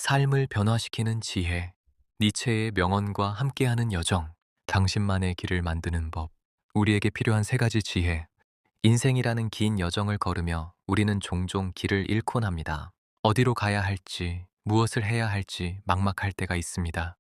삶을 변화시키는 지혜, 니체의 명언과 함께하는 여정, 당신만의 길을 만드는 법. 우리에게 필요한 세 가지 지혜. 인생이라는 긴 여정을 걸으며 우리는 종종 길을 잃곤 합니다. 어디로 가야 할지, 무엇을 해야 할지 막막할 때가 있습니다.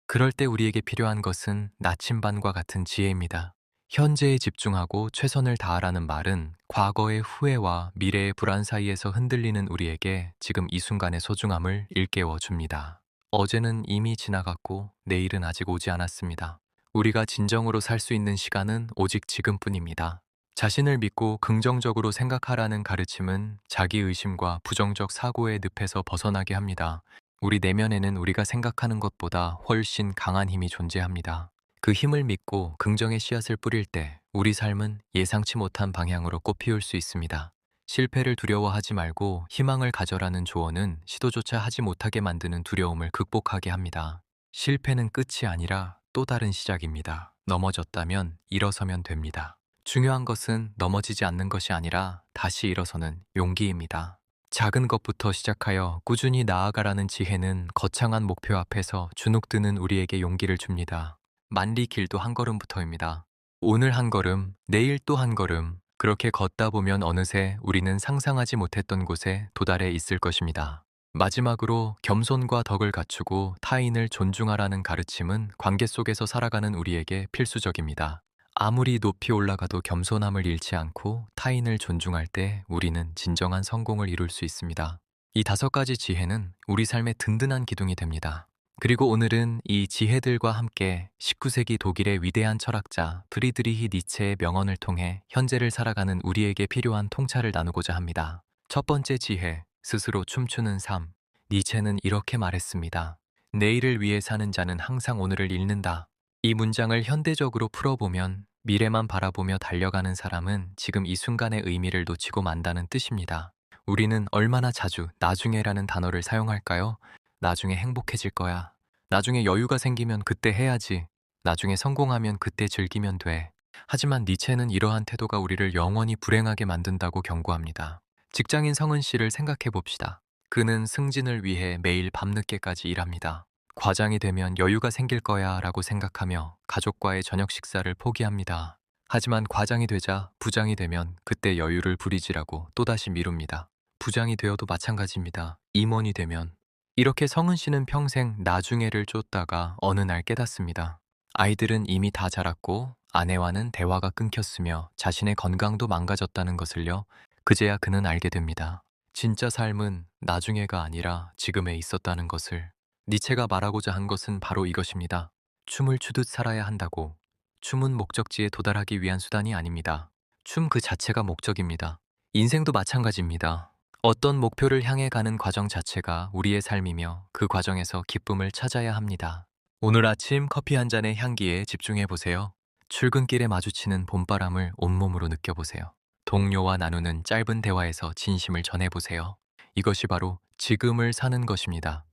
그럴 때 우리에게 필요한 것은 나침반과 같은 지혜입니다. 현재에 집중하고 최선을 다하라는 말은 과거의 후회와 미래의 불안 사이에서 흔들리는 우리에게 지금 이 순간의 소중함을 일깨워 줍니다. 어제는 이미 지나갔고 내일은 아직 오지 않았습니다. 우리가 진정으로 살 수 있는 시간은 오직 지금뿐입니다. 자신을 믿고 긍정적으로 생각하라는 가르침은 자기의심과 부정적 사고의 늪에서 벗어나게 합니다. 우리 내면에는 우리가 생각하는 것보다 훨씬 강한 힘이 존재합니다. 그 힘을 믿고 긍정의 씨앗을 뿌릴 때 우리 삶은 예상치 못한 방향으로 꽃피울 수 있습니다. 실패를 두려워하지 말고 희망을 가져라는 조언은 시도조차 하지 못하게 만드는 두려움을 극복하게 합니다. 실패는 끝이 아니라 또 다른 시작입니다. 넘어졌다면 일어서면 됩니다. 중요한 것은 넘어지지 않는 것이 아니라 다시 일어서는 용기입니다. 작은 것부터 시작하여 꾸준히 나아가라는 지혜는 거창한 목표 앞에서 주눅드는 우리에게 용기를 줍니다. 만리 길도 한 걸음부터입니다. 오늘 한 걸음, 내일 또 한 걸음, 그렇게 걷다 보면 어느새 우리는 상상하지 못했던 곳에 도달해 있을 것입니다. 마지막으로 겸손과 덕을 갖추고 타인을 존중하라는 가르침은 관계 속에서 살아가는 우리에게 필수적입니다. 아무리 높이 올라가도 겸손함을 잃지 않고 타인을 존중할 때 우리는 진정한 성공을 이룰 수 있습니다. 이 다섯 가지 지혜는 우리 삶의 든든한 기둥이 됩니다. 그리고 오늘은 이 지혜들과 함께 19세기 독일의 위대한 철학자 프리드리히 니체의 명언을 통해 현재를 살아가는 우리에게 필요한 통찰을 나누고자 합니다. 첫 번째 지혜, 스스로 춤추는 삶. 니체는 이렇게 말했습니다. 내일을 위해 사는 자는 항상 오늘을 잃는다. 이 문장을 현대적으로 풀어보면 미래만 바라보며 달려가는 사람은 지금 이 순간의 의미를 놓치고 만다는 뜻입니다. 우리는 얼마나 자주 나중에라는 단어를 사용할까요? 나중에 행복해질 거야. 나중에 여유가 생기면 그때 해야지. 나중에 성공하면 그때 즐기면 돼. 하지만 니체는 이러한 태도가 우리를 영원히 불행하게 만든다고 경고합니다. 직장인 성은 씨를 생각해 봅시다. 그는 승진을 위해 매일 밤늦게까지 일합니다. 과장이 되면 여유가 생길 거야 라고 생각하며 가족과의 저녁 식사를 포기합니다. 하지만 과장이 되자 부장이 되면 그때 여유를 부리지라고 또다시 미룹니다. 부장이 되어도 마찬가지입니다. 임원이 되면. 이렇게 성은 씨는 평생 나중에를 쫓다가 어느 날 깨닫습니다. 아이들은 이미 다 자랐고 아내와는 대화가 끊겼으며 자신의 건강도 망가졌다는 것을요. 그제야 그는 알게 됩니다. 진짜 삶은 나중에가 아니라 지금에 있었다는 것을. 니체가 말하고자 한 것은 바로 이것입니다. 춤을 추듯 살아야 한다고. 춤은 목적지에 도달하기 위한 수단이 아닙니다. 춤 그 자체가 목적입니다. 인생도 마찬가지입니다. 어떤 목표를 향해 가는 과정 자체가 우리의 삶이며 그 과정에서 기쁨을 찾아야 합니다. 오늘 아침 커피 한 잔의 향기에 집중해 보세요. 출근길에 마주치는 봄바람을 온몸으로 느껴보세요. 동료와 나누는 짧은 대화에서 진심을 전해보세요. 이것이 바로 지금을 사는 것입니다.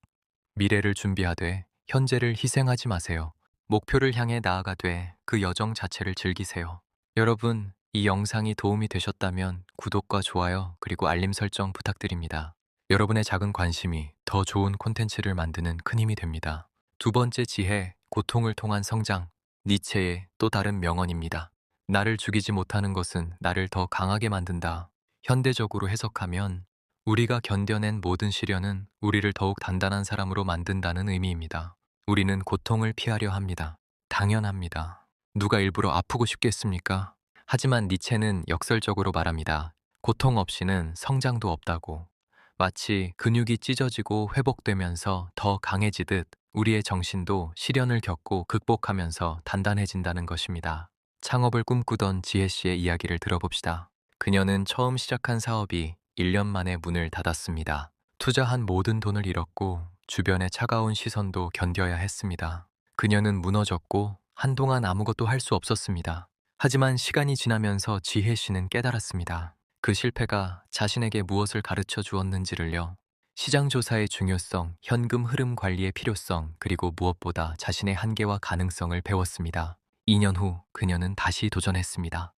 미래를 준비하되 현재를 희생하지 마세요. 목표를 향해 나아가되 그 여정 자체를 즐기세요. 여러분, 이 영상이 도움이 되셨다면 구독과 좋아요 그리고 알림 설정 부탁드립니다. 여러분의 작은 관심이 더 좋은 콘텐츠를 만드는 큰 힘이 됩니다. 두 번째 지혜, 고통을 통한 성장. 니체의 또 다른 명언입니다. 나를 죽이지 못하는 것은 나를 더 강하게 만든다. 현대적으로 해석하면 우리가 견뎌낸 모든 시련은 우리를 더욱 단단한 사람으로 만든다는 의미입니다. 우리는 고통을 피하려 합니다. 당연합니다. 누가 일부러 아프고 싶겠습니까? 하지만 니체는 역설적으로 말합니다. 고통 없이는 성장도 없다고. 마치 근육이 찢어지고 회복되면서 더 강해지듯 우리의 정신도 시련을 겪고 극복하면서 단단해진다는 것입니다. 창업을 꿈꾸던 지혜 씨의 이야기를 들어봅시다. 그녀는 처음 시작한 사업이 1년 만에 문을 닫았습니다. 투자한 모든 돈을 잃었고 주변의 차가운 시선도 견뎌야 했습니다. 그녀는 무너졌고 한동안 아무것도 할 수 없었습니다. 하지만 시간이 지나면서 지혜 씨는 깨달았습니다. 그 실패가 자신에게 무엇을 가르쳐 주었는지를요. 시장 조사의 중요성, 현금 흐름 관리의 필요성, 그리고 무엇보다 자신의 한계와 가능성을 배웠습니다. 2년 후 그녀는 다시 도전했습니다.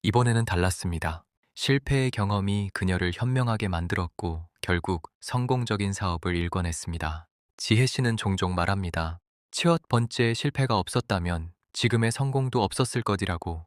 이번에는 달랐습니다. 실패의 경험이 그녀를 현명하게 만들었고 결국 성공적인 사업을 일궈냈습니다. 지혜 씨는 종종 말합니다. 첫 번째 실패가 없었다면 지금의 성공도 없었을 것이라고.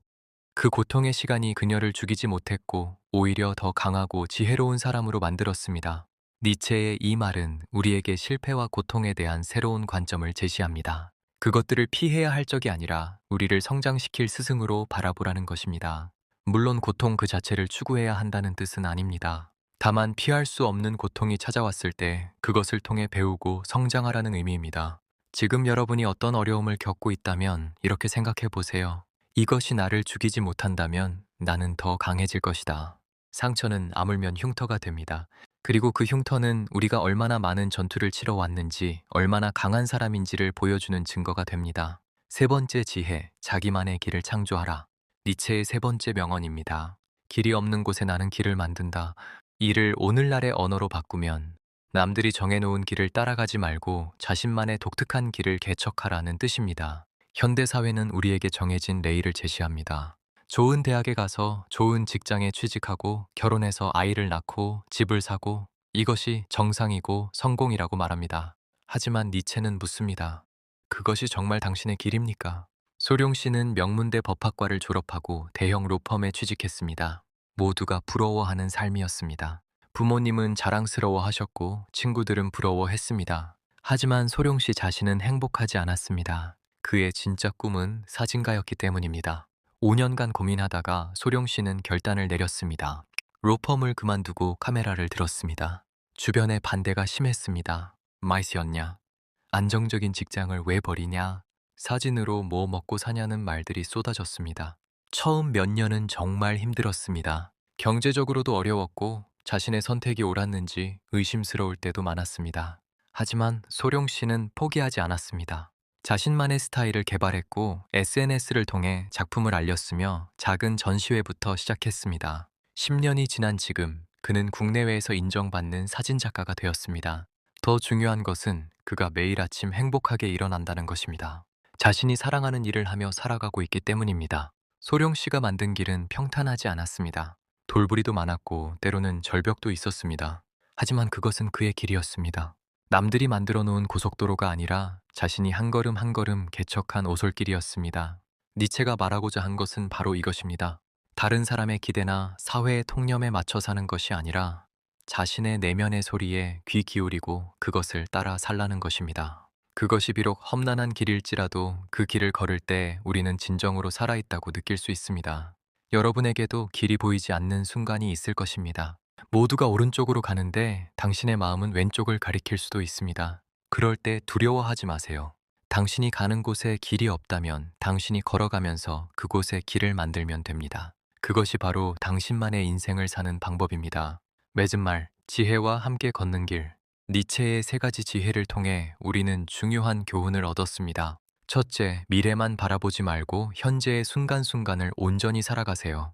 그 고통의 시간이 그녀를 죽이지 못했고 오히려 더 강하고 지혜로운 사람으로 만들었습니다. 니체의 이 말은 우리에게 실패와 고통에 대한 새로운 관점을 제시합니다. 그것들을 피해야 할 적이 아니라 우리를 성장시킬 스승으로 바라보라는 것입니다. 물론 고통 그 자체를 추구해야 한다는 뜻은 아닙니다. 다만 피할 수 없는 고통이 찾아왔을 때 그것을 통해 배우고 성장하라는 의미입니다. 지금 여러분이 어떤 어려움을 겪고 있다면 이렇게 생각해 보세요. 이것이 나를 죽이지 못한다면 나는 더 강해질 것이다. 상처는 아물면 흉터가 됩니다. 그리고 그 흉터는 우리가 얼마나 많은 전투를 치러 왔는지, 얼마나 강한 사람인지를 보여주는 증거가 됩니다. 세 번째 지혜, 자기만의 길을 창조하라. 니체의 세 번째 명언입니다. 길이 없는 곳에 나는 길을 만든다. 이를 오늘날의 언어로 바꾸면 남들이 정해놓은 길을 따라가지 말고 자신만의 독특한 길을 개척하라는 뜻입니다. 현대사회는 우리에게 정해진 레일을 제시합니다. 좋은 대학에 가서 좋은 직장에 취직하고 결혼해서 아이를 낳고 집을 사고 이것이 정상이고 성공이라고 말합니다. 하지만 니체는 묻습니다. 그것이 정말 당신의 길입니까? 소룡 씨는 명문대 법학과를 졸업하고 대형 로펌에 취직했습니다. 모두가 부러워하는 삶이었습니다. 부모님은 자랑스러워하셨고 친구들은 부러워했습니다. 하지만 소룡 씨 자신은 행복하지 않았습니다. 그의 진짜 꿈은 사진가였기 때문입니다. 5년간 고민하다가 소룡 씨는 결단을 내렸습니다. 로펌을 그만두고 카메라를 들었습니다. 주변의 반대가 심했습니다. 마이스였냐? 안정적인 직장을 왜 버리냐? 사진으로 뭐 먹고 사냐는 말들이 쏟아졌습니다. 처음 몇 년은 정말 힘들었습니다. 경제적으로도 어려웠고 자신의 선택이 옳았는지 의심스러울 때도 많았습니다. 하지만 소룡 씨는 포기하지 않았습니다. 자신만의 스타일을 개발했고 SNS를 통해 작품을 알렸으며 작은 전시회부터 시작했습니다. 10년이 지난 지금 그는 국내외에서 인정받는 사진작가가 되었습니다. 더 중요한 것은 그가 매일 아침 행복하게 일어난다는 것입니다. 자신이 사랑하는 일을 하며 살아가고 있기 때문입니다. 소룡 씨가 만든 길은 평탄하지 않았습니다. 돌부리도 많았고 때로는 절벽도 있었습니다. 하지만 그것은 그의 길이었습니다. 남들이 만들어 놓은 고속도로가 아니라 자신이 한 걸음 한 걸음 개척한 오솔길이었습니다. 니체가 말하고자 한 것은 바로 이것입니다. 다른 사람의 기대나 사회의 통념에 맞춰 사는 것이 아니라 자신의 내면의 소리에 귀 기울이고 그것을 따라 살라는 것입니다. 그것이 비록 험난한 길일지라도 그 길을 걸을 때 우리는 진정으로 살아있다고 느낄 수 있습니다. 여러분에게도 길이 보이지 않는 순간이 있을 것입니다. 모두가 오른쪽으로 가는데 당신의 마음은 왼쪽을 가리킬 수도 있습니다. 그럴 때 두려워하지 마세요. 당신이 가는 곳에 길이 없다면 당신이 걸어가면서 그곳에 길을 만들면 됩니다. 그것이 바로 당신만의 인생을 사는 방법입니다. 맺은 말, 지혜와 함께 걷는 길. 니체의 세 가지 지혜를 통해 우리는 중요한 교훈을 얻었습니다. 첫째, 미래만 바라보지 말고 현재의 순간순간을 온전히 살아가세요.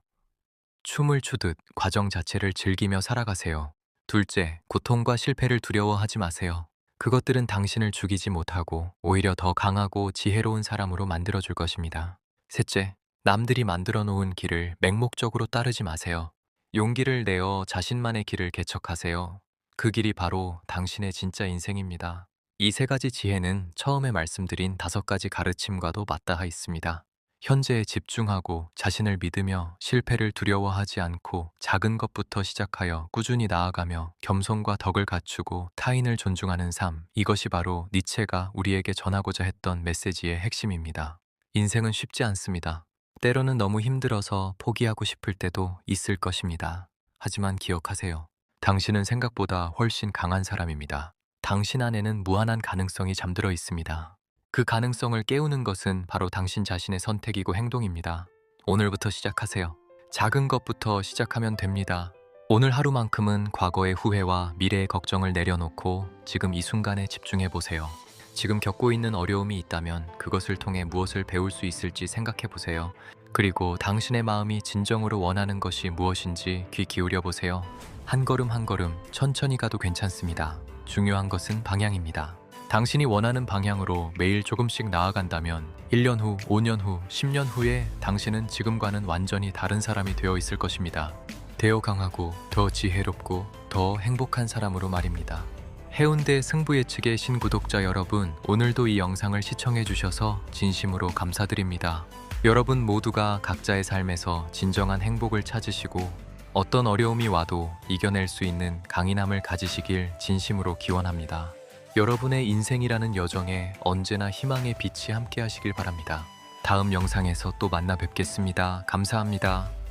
춤을 추듯 과정 자체를 즐기며 살아가세요. 둘째, 고통과 실패를 두려워하지 마세요. 그것들은 당신을 죽이지 못하고 오히려 더 강하고 지혜로운 사람으로 만들어줄 것입니다. 셋째, 남들이 만들어 놓은 길을 맹목적으로 따르지 마세요. 용기를 내어 자신만의 길을 개척하세요. 그 길이 바로 당신의 진짜 인생입니다. 이 세 가지 지혜는 처음에 말씀드린 5가지 가르침과도 맞닿아 있습니다. 현재에 집중하고 자신을 믿으며 실패를 두려워하지 않고 작은 것부터 시작하여 꾸준히 나아가며 겸손과 덕을 갖추고 타인을 존중하는 삶, 이것이 바로 니체가 우리에게 전하고자 했던 메시지의 핵심입니다. 인생은 쉽지 않습니다. 때로는 너무 힘들어서 포기하고 싶을 때도 있을 것입니다. 하지만 기억하세요. 당신은 생각보다 훨씬 강한 사람입니다. 당신 안에는 무한한 가능성이 잠들어 있습니다. 그 가능성을 깨우는 것은 바로 당신 자신의 선택이고 행동입니다. 오늘부터 시작하세요. 작은 것부터 시작하면 됩니다. 오늘 하루만큼은 과거의 후회와 미래의 걱정을 내려놓고 지금 이 순간에 집중해 보세요. 지금 겪고 있는 어려움이 있다면 그것을 통해 무엇을 배울 수 있을지 생각해 보세요. 그리고 당신의 마음이 진정으로 원하는 것이 무엇인지 귀 기울여 보세요. 한 걸음 한 걸음 천천히 가도 괜찮습니다. 중요한 것은 방향입니다. 당신이 원하는 방향으로 매일 조금씩 나아간다면 1년 후, 5년 후, 10년 후에 당신은 지금과는 완전히 다른 사람이 되어 있을 것입니다. 되어 강하고 더 지혜롭고 더 행복한 사람으로 말입니다. 해운대 승부 예측의 신구독자 여러분, 오늘도 이 영상을 시청해 주셔서 진심으로 감사드립니다. 여러분 모두가 각자의 삶에서 진정한 행복을 찾으시고 어떤 어려움이 와도 이겨낼 수 있는 강인함을 가지시길 진심으로 기원합니다. 여러분의 인생이라는 여정에 언제나 희망의 빛이 함께 하시길 바랍니다. 다음 영상에서 또 만나 뵙겠습니다. 감사합니다.